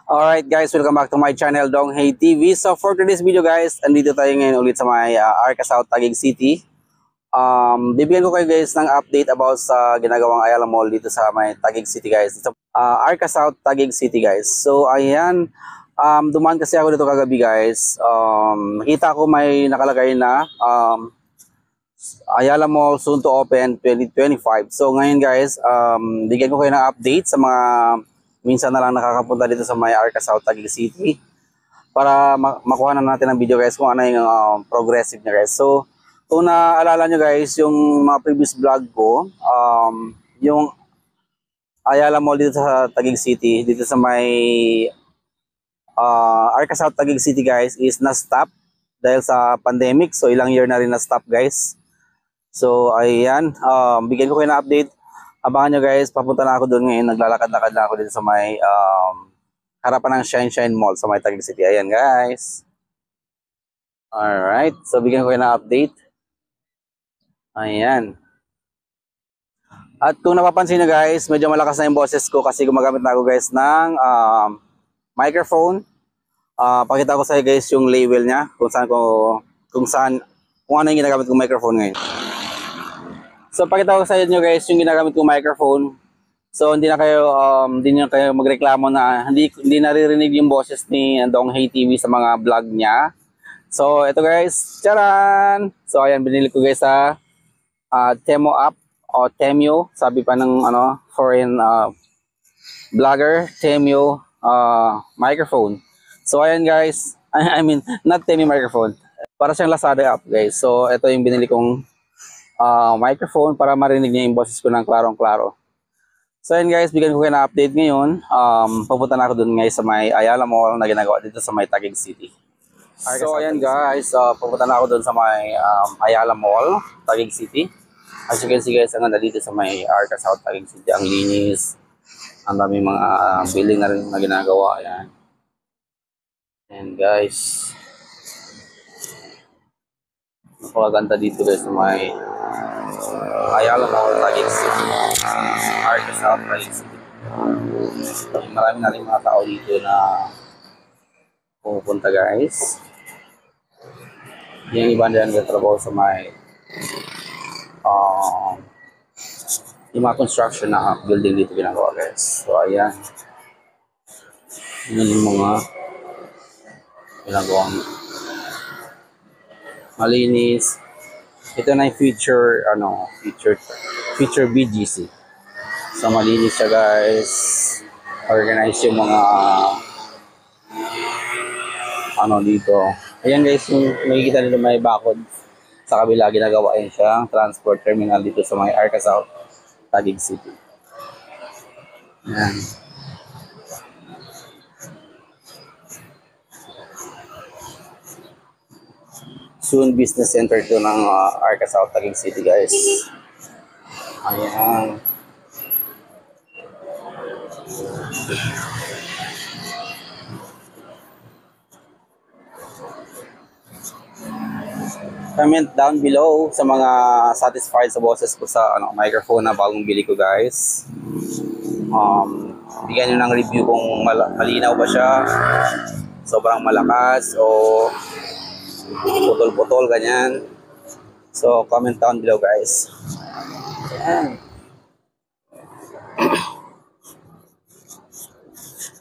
Alright guys, welcome back to my channel Dong Hey TV. So for today's video guys, andito tayo ngayon ulit sa may Arca South Taguig City. Bibigyan ko kayo guys ng update about sa ginagawang Ayala Mall dito sa may Taguig City guys. Dito, Arca South Taguig City guys. So ayan, dumaan kasi ako dito kagabi guys. Nakita ko may nakalagay na Ayala Mall soon to open 2025. So ngayon guys, bigyan ko kayo ng update sa mga minsan na lang nakakapunta dito sa may Arca South Taguig City para makuha na natin ang video guys kung ano yung progressive niya guys. So kung naalala nyo guys yung mga previous vlog ko, yung Ayala Mall dito sa Taguig City, dito sa may Arca South Taguig City guys is na-stop dahil sa pandemic. So ilang year na rin na-stop guys. So ayan, bigyan ko kayo ng update. Abangan nyo guys, papunta na ako doon ngayon. Naglalakad-lakad na ako dito sa may harapan ng Shine Mall sa may Taguig City. Ayan guys. Alright, so bigyan ko kayo ng update. Ayan. At kung napapansin nyo guys, medyo malakas na yung boses ko kasi gumagamit na ako guys ng microphone. Pakita ko sa inyo guys yung label niya, kung ano yung ginagamit kong microphone ngayon. So pakita ko sa inyo guys yung ginagamit kong microphone. So hindi na kayo magreklamo na hindi naririnig yung boses ni Dong Hey TV sa mga vlog niya. So ito guys, charan. So ayan, binili ko guys sa Temo app o Temio, sabi pa ng foreign vlogger, Temio microphone. So ayan guys, I mean not Temio microphone. Para siyang Lazada app guys. So ito yung binili kong microphone para marinig niya yung boses ko ng klarong-klaro. So yun guys, bigyan ko kayo na update ngayon. Papunta na ako dun guys sa may Ayala Mall na ginagawa dito sa may Taguig City. So ayan guys, papunta na ako dun sa may Ayala Mall, Taguig City. As you can see guys, ang ganda dito sa may Arca South Taguig City. Ang linis. Ang dami mga building na rin na ginagawa. Ayan. And guys, napakaganda dito guys sa may Ayala Mall, Taguig City. Arca South Taguig City. Marami na rin mga tao dito na pupunta guys. Yung iba na nagtatrabaho sa may yung mga construction na building dito ginagawa guys. So ayan. Yun yung mga ginagawang malinis. Ito na yung future BGC. So malinis siya guys. Organize yung mga dito. Ayan guys, yung makikita nila may bakod sa kabila, ginagawa yun siyang transport terminal dito sa may Arca South Taguig City. Ayan. Soon business center ito ng Arca South Taguig City guys. Ayan. Comment down below sa mga satisfied sa boses ko sa microphone na bagong bili ko guys. Bigyan nyo ng review kung malinaw ba siya, sobrang malakas o putol-putol ganyan. So comment down below guys. Ayan.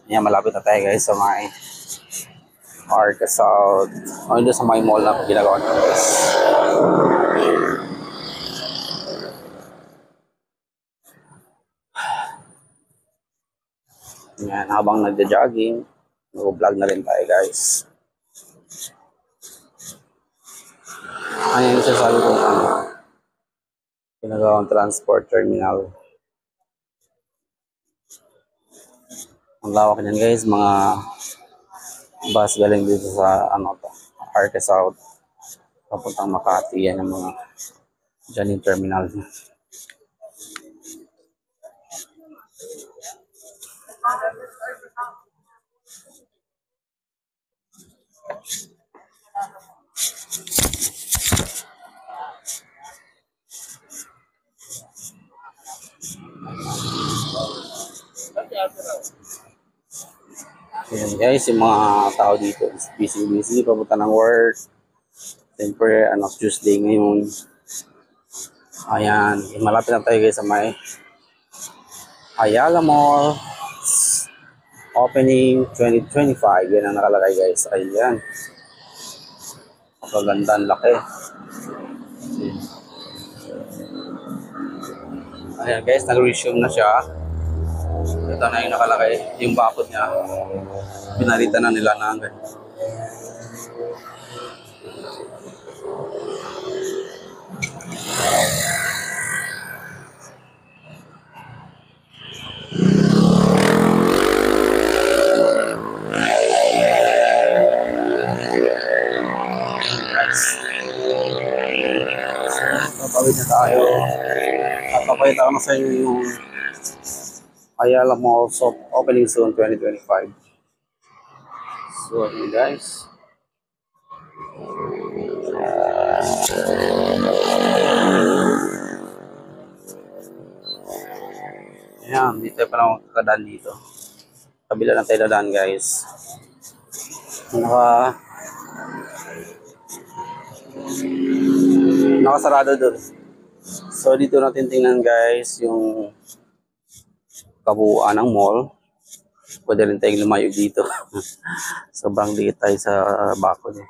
Ayan, malapit na tayo guys sa may Arca South. Doon sa may mall na ginagawa nyo guys. Ayan, habang nagja-jogging, nag-vlog na rin tayo guys. Ayan yung sasabi ko ginagawang transport terminal. Ang lawak niyan guys, mga bus galing dito sa Arca South papuntang Makati. Yan ang mga dyan yung terminal. Ayan guys, yung mga tao dito is busy papunta ng work. Siyempre, Tuesday ngayon. Ayan, malapit na tayo guys sa may Ayala Mall. Opening 2025. Yan ang nakalagay guys. Ayan. Magaganda ang laki. Ayan guys, nag-resume na siya. Ito na yung nakalagay. Yung bakod niya. Pinalitan na nila na hanggang. Papawid na tayo. At papakita ko na sa inyo yung Ayala Mall opening soon 2025. So, yun guys. Ayan, dito pa lang kakadaan dito. Kabila lang tayo dadaan guys. Nakasarado dun. So, dito natin tingnan guys yung kabuuan ng mall. Pwede rin tayong lumayo dito. Sobrang liit tayo sa bakod eh.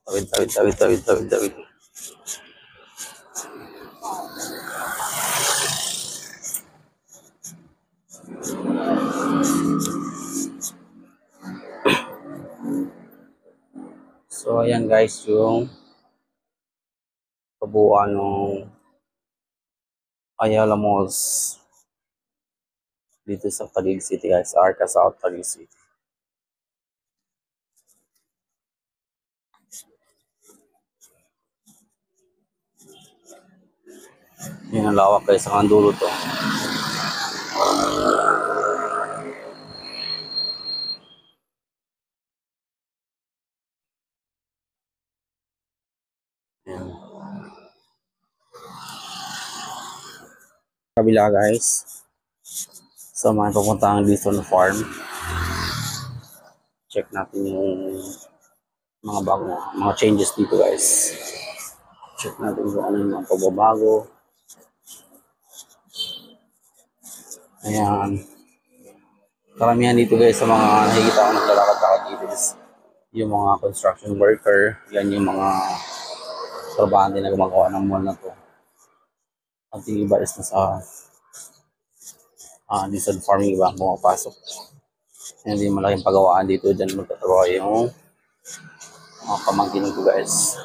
Tawid. So, ayan guys yung kabuuan ng Ayala Malls dito sa Taguig City guys, Arca South Taguig City. Yan ang lawak guys, ang dulo to. Yan. Kabila guys. So, mga pupuntahan dito na farm. Check natin yung mga mga changes dito guys. Check natin kung ano yung mga pagbabago. Ayan. Karamihan dito guys sa mga nakikita ko naglalakad-lakad dito is yung mga construction worker. Yan yung mga trabahante na gumagawa ng mall na to. At yung iba is nasa diesel farming, iba pumapasok. Hindi malaking pagawaan dito. Diyan magtatrabaho yung mga pamangkin ko guys.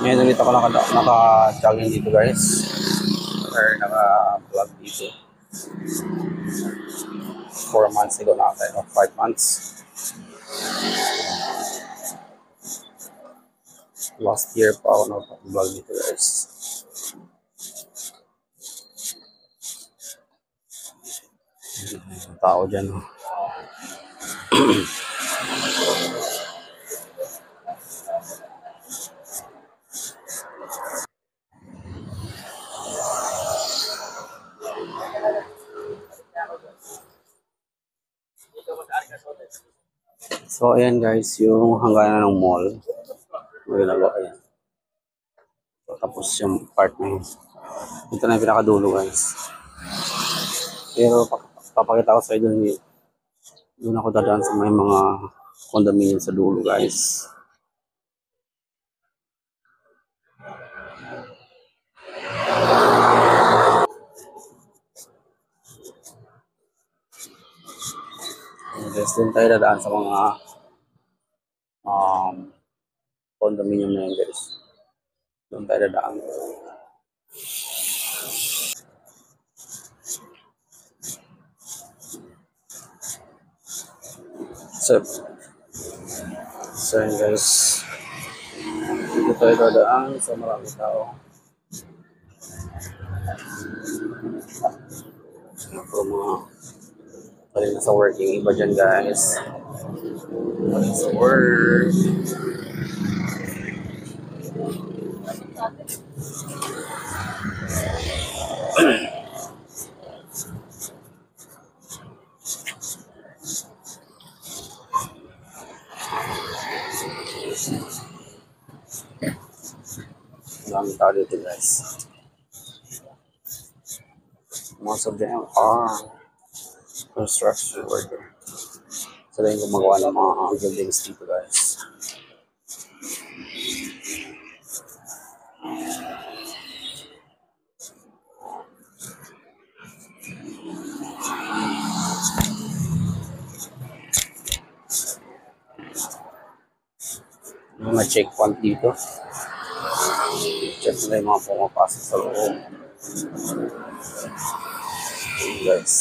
Ngayon ulit ako naka-jogging dito guys. Or naka-vlog dito. 4 months ago na tayo. 5 months. Last year pa ako naka-vlog dito guys. Tao dyan. So, ayan guys, yung hangganan ng mall. Magalawa, ayan. So, tapos yung part na yun. Ito na yung pinakadulo guys. Pero papakita ko sa inyo doon ako dadaan sa may mga condominium sa dulo guys. Guys, doon tayo dadaan sa mga condominium na yun guys. Doon tayo dadaan. So yun guys. Dito tayo dadaan sa maraming tao. Ako mga paling nasa working iba dyan guys. Paling sa work. tao dito guys. Most of them are construction worker. Sila yung gumagawa ng mga buildings dito guys. Mga checkpoint dito. Check nila yung mga pumapasok sa loob. Guys.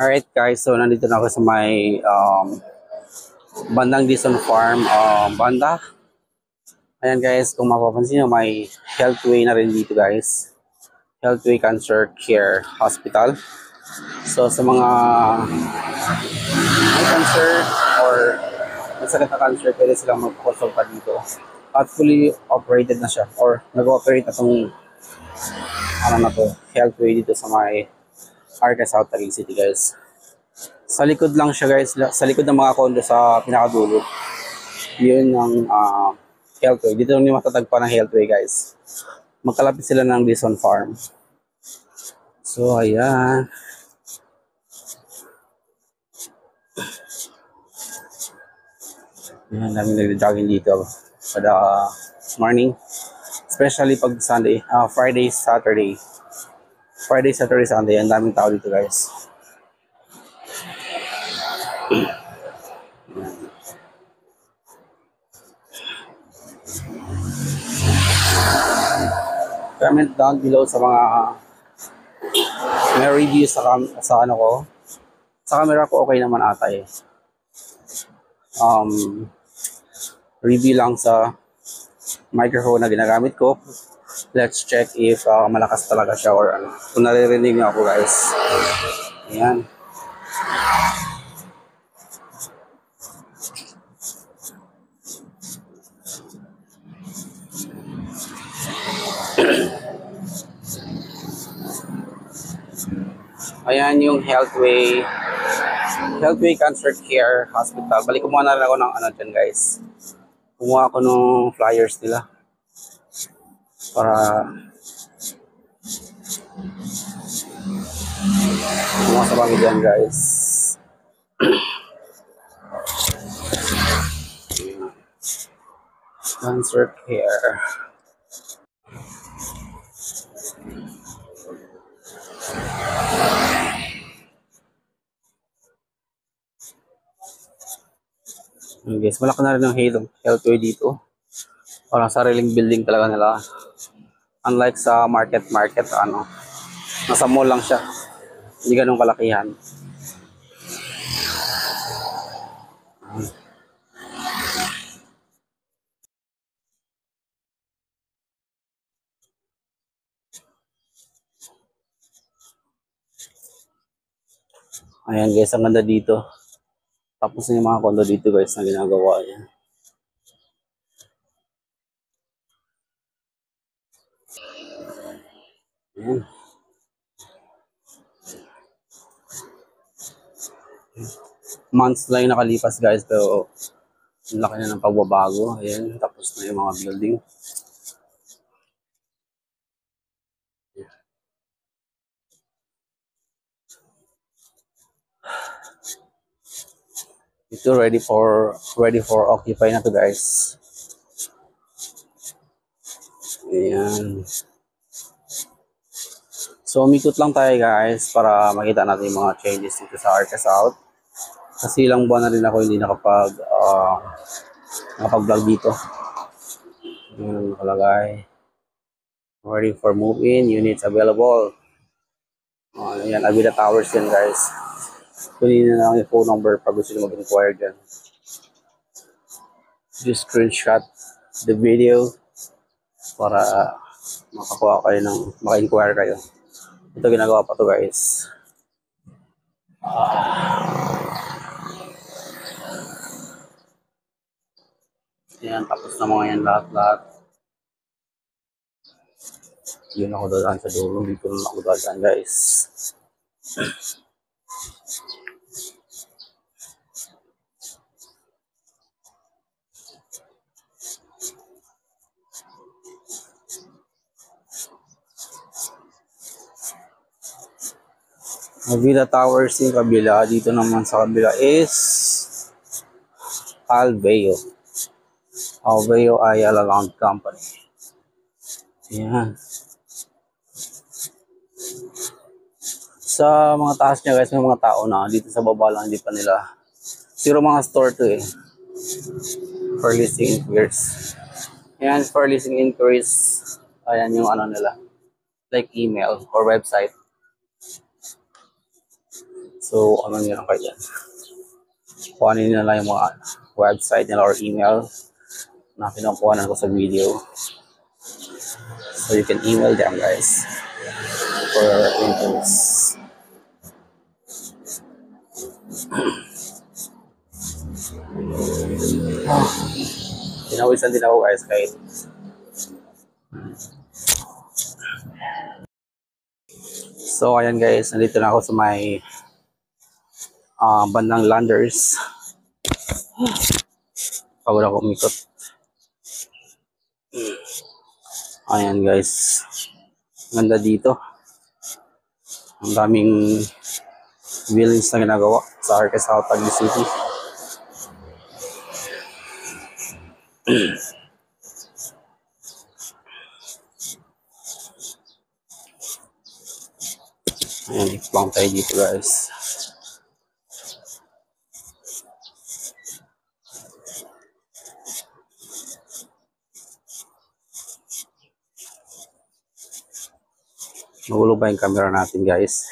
Alright guys, so nandito na ako sa may bandang Dizon Farm banda. Ayan guys, kung mapapansin nyo, may Healthway na rin dito guys. Healthway Cancer Care Hospital. So sa mga may cancer or may sakit na cancer, pwede silang mag-consulta dito. At fully operated na siya or nag-operate na itong Healthway dito sa may Arca South Taguig City guys. Sa likod lang siya guys, sa likod ng mga condo sa pinakadulo. Yun ang Healthway. Dito yung matatagpan ng Healthway guys. Magkalapit sila ng Dizon Farm. So ayan. Ayan, dami nag-jogging dito kada morning. Especially pag Sunday, Friday, Saturday. Friday, Saturday, Sunday. Ang daming tao dito guys. Comment down below sa mga may review sa ano ko. Sa camera ko okay naman ata eh. Review lang sa microphone na ginagamit ko. Let's check if malakas talaga siya or ano. Kung naririnig niyo ako guys. Ayan. Ayan yung Healthway Cancer Care Hospital. Balik kumuha na rin ako ng ano dyan guys. Kumuha ako ng flyers nila. Para kumuha sa bagay dyan guys. Cancer Care. Guys, malaki na rin yung Healthway dito. Parang sariling building talaga nila. Unlike sa market, ano, nasa mall lang siya. Hindi ganun kalakihan. Ayan guys, ang ganda dito. Tapos yung mga condo dito guys na ginagawa niya. Ayan. Months lang yung nakalipas guys, pero laki na ng pagbabago. Ayan, tapos na yung mga building. Ito ready for occupy na to guys. Ayan. So umikot lang tayo guys para makita natin yung mga changes dito sa Arca South. Kasi ilang buwan na rin ako hindi nakapag-vlog dito. Ayan nakalagay. Ready for move-in, units available. Ayan, Avila Towers yan guys. Kunin na lang yung phone number pag gusto nyo mag-inquire dyan. Just screenshot the video para makakuha kayo ng maka-inquire kayo. Ito ginagawa pa to guys. Yan, tapos na mga yan lahat-lahat. Yun ako dadaan sa dulo. Dito na ako dadaan, guys. Avila Towers yung kabila. Dito naman sa kabila is Alveo. Alveo Ayala Land Company. Yan. Sa mga taas niya guys, may mga tao na. Dito sa baba lang, hindi pa nila. Zero mga store to eh. For listing inquiries. Yan, for listing inquiries. Ayan yung ano nila. Like email or website. So, ano nyo lang kayo yan. Kuhanin nyo lang yung mga website nila or email na kinukuhanan ko sa video. So, you can email them guys for inquiries. Pinawisan din ako guys kahit so ayan guys, nandito na ako sa may bandang Landers. Pagod ako umikot. Ayan guys, ganda dito. Ang daming buildings na ginagawa sa Arca South Taguig City. Ayan, iplang tayo dito guys. Mahulog ba yung camera natin guys?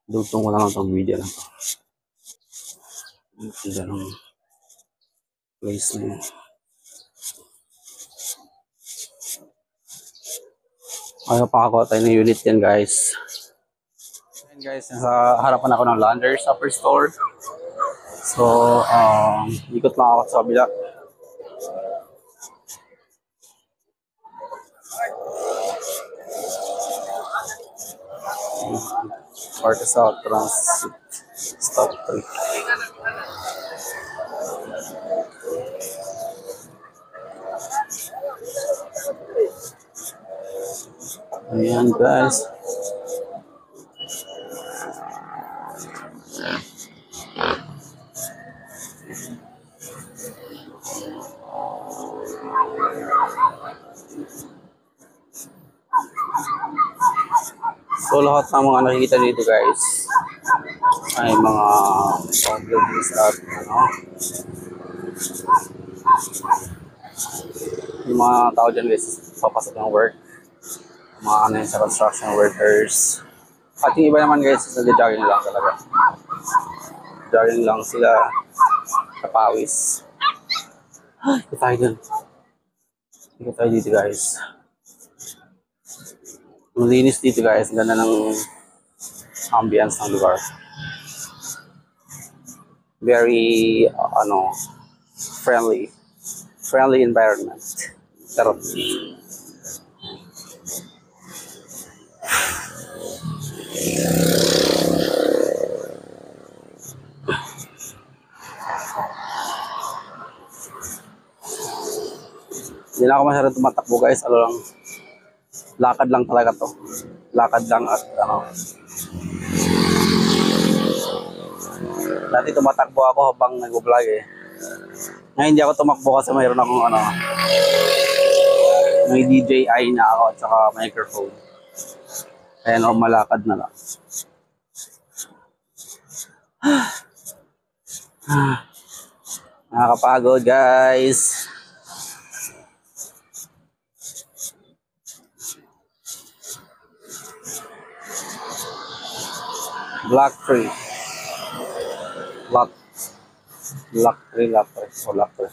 Dugtong ko na lang itong video na ito. Ang ganda ng place na yun. Ayaw pakakuha tayo ng unit yan guys. Ayan guys, nasa harapan ako ng Landers Upper Store. So, ikot lang ako sa kabila. Arca South Transit Stop 3. Ayan guys. So lahat ng mga nakikita dito guys ay mga buildings at ano, yung mga tao dyan guys papasok ng work, mga ano yun, sa construction workers. At yung iba naman guys nag-jogging lang talaga, jogging lang sila sa pawis. Ito tayo dun, ito tayo dito guys. Ang linis dito guys, ang ganda ng ambience ng lugar. Very friendly environment. Sarap. Hindi na ako masyadong tumatakbo guys, lang, lakad lang talaga to. Lakad lang at dati tumatakbo ako habang nag-vlog eh. Ngayon hindi ako tumakbo kasi mayroon akong may DJI na ako at saka microphone. Kaya normal lakad na lang. Nakakapagod guys. Block 3. Block 3. So Block 3.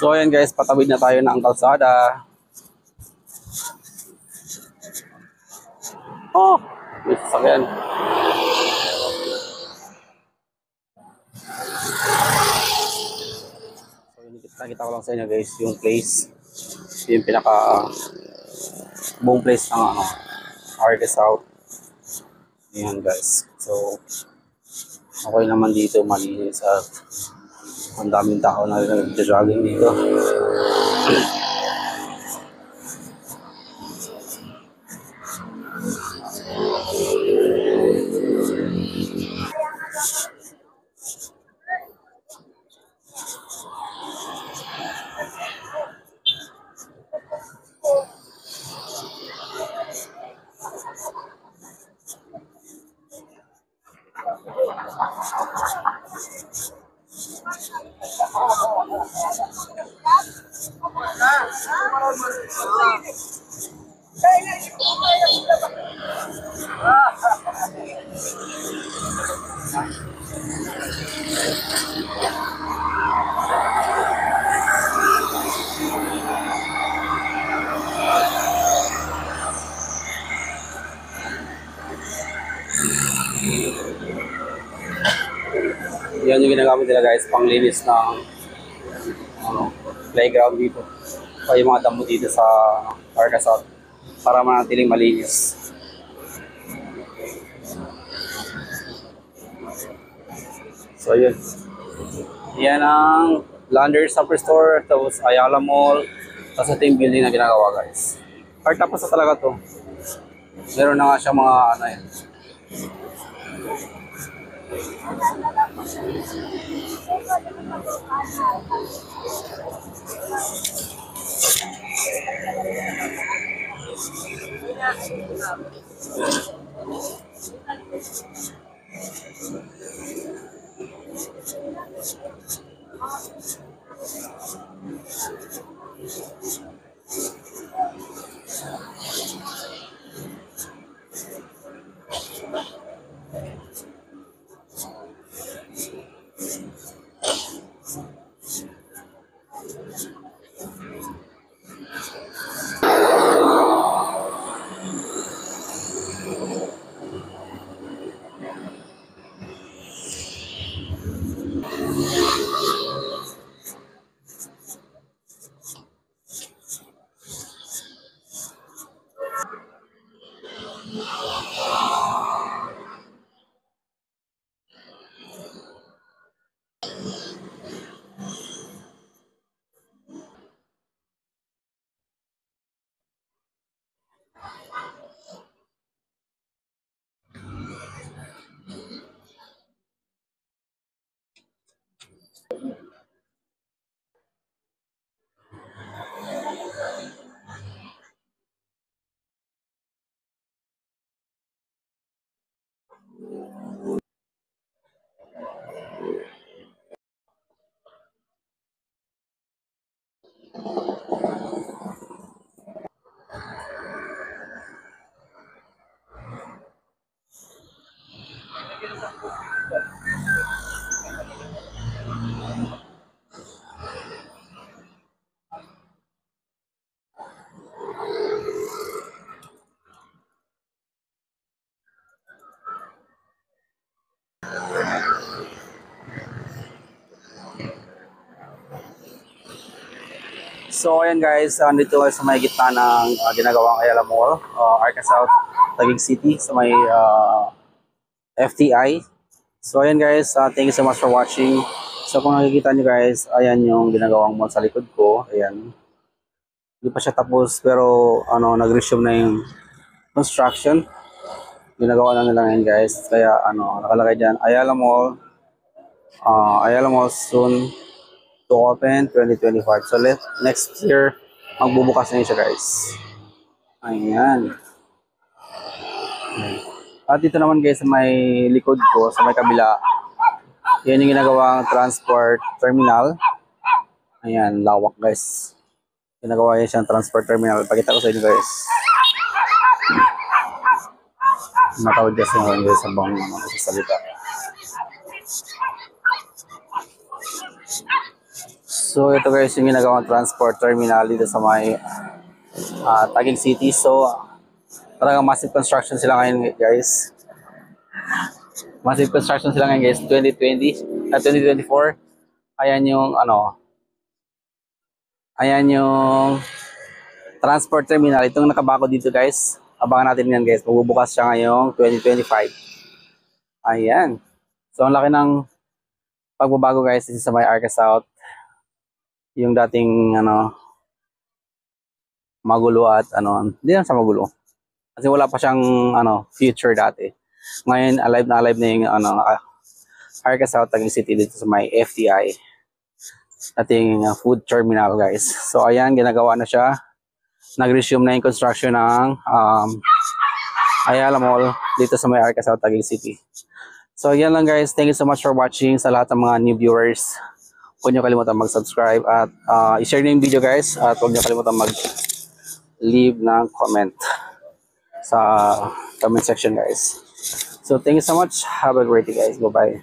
So ayan guys, patawid na tayo ng kalsada. Oh, may sasakyan. So yun, nakita ko lang sa inyo guys, yung place. Yung pinaka buong place ng Arca South. Ayan guys. So okay naman dito, malinis at ang daming tao na nag-jogging dito. Yan yung ginagamit nila guys, panglinis ng playground dito. O yung mga damo dito sa Arca South para manatiling malinis. So yun. Yan ang Lander Superstore, tapos Ayala Mall, tapos ito yung building na ginagawa guys. Or tapos na talaga to. Meron na nga siya mga ano yan. So ayan guys, dito sa may gitna ng ginagawang Ayala Mall, Arca South, Taguig City, sa may FTI. So ayan guys, thank you so much for watching. So kung nakikita nyo guys, ayan yung ginagawang mall sa likod ko. Ayan. Hindi pa siya tapos pero nag-resume na yung construction. Ginagawa na nila ngayon guys. Kaya nakalagay dyan, Ayala Mall soon to open 2025. So next year, magbubukas na yun siya guys. Ayan. At dito naman guys sa may likod ko, sa may kabila, yan yung ginagawang transport terminal. Ayan, lawak guys. Ginagawa yan siyang transport terminal. Pakita ko sa inyo guys. Matawid kasi ngayon guys habang sasalita. So ito guys yung ginagawang transport terminal dito sa may Taguig City. So talagang massive construction sila ngayon guys. Massive construction sila ngayon guys 2020 at 2024. Ayan yung ayan yung transport terminal. Itong nakabako dito guys. Abangan natin yan guys. Magbubukas siya ngayong 2025. Ayan. So ang laki ng pagbabago guys dito sa may Arca South. Yung dating magulo at hindi lang sa magulo. Kasi wala pa siyang future dati. Ngayon alive na yung Arca South Taguig City dito sa may FTI. Ating food terminal guys. So ayan, ginagawa na siya. Nag-resume na yung construction ng Ayala Mall dito sa may Arca South Taguig City. So yan lang guys. Thank you so much for watching sa lahat ng mga new viewers. Huwag niyo kalimutan mag-subscribe at i-share na yung video guys. At huwag niyo kalimutan mag-leave ng comment sa comment section guys. So thank you so much. Have a great day guys. Bye-bye.